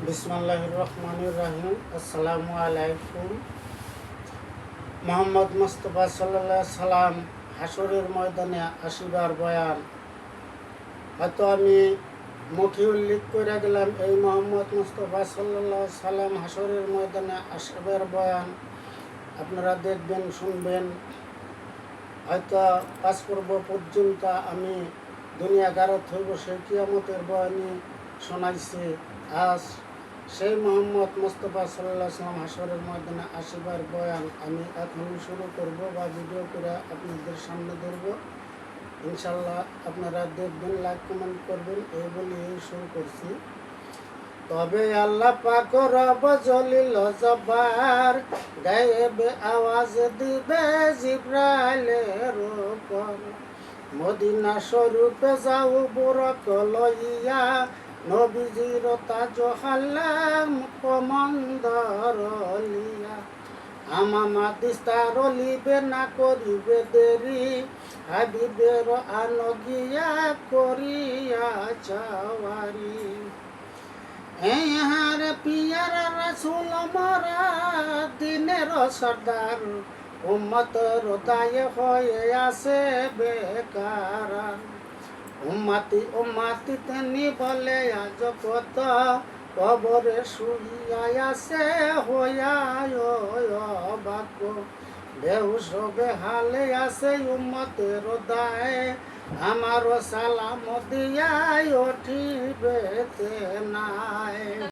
বিসমিল্লাহির রহমানির রহিম। আসসালামু আলাইকুম। মোহাম্মদ মুস্তাফা সাল্লাল্লাহু সাল্লাম হাসরের ময়দানে আসিবার বয়ান। হয়তো আমি মুখে উল্লেখ করে গেলাম এই মোহাম্মদ মুস্তাফা সাল্লাল্লাহু সাল্লাম হাসরের ময়দানে আসিবার বয়ান আপনারা দেখবেন, শুনবেন। হয়তো পাঁচ পর্ব পর্যন্ত আমি দুনিয়া গারত হইব সেই কিয়ামতের বয়ানই শোনাইছি। আজ সেই মোহাম্মদ মুস্তাফা সাল্লাল্লাহু আলাইহি সাল্লাম হাসরের ময়দানে আসিবার বয়ান আমি এখন শুরু করব বা ভিডিও করে আপনাদের সামনে ধরব। ইনশাল্লাহ আপনারা দেখবেন, লাইক কমেন্ট করবেন, এই বলে শুরু করছি। তবে আল্লাহ পাক রব জলিল জব্বার গায়েবে আওয়াজ দিবে জিব্রাইলের উপর, মদিনা শরীফে যাও বুরক লইয়া, নবীজির তাজ হাল্লাম কমন্দর লিয়া। আমামা দিস্তার লিবে না করিবে দেরি, হাবিবের আনগিয়া করিয়া চাওয়ারি। হার পিয়ার রাসূল মরা দিনের সর্দার, উম্মতের দায় হয়ে আছে বেকার। উম্মাতি উম্মাতি তেনি বলে আজ কত, কবরে শুইয়া আছে হইয়া অবাক। বেহুশ বেহালে আছে উম্মতের দায়, আমার সালাম দিয়াই উঠিবে নাই।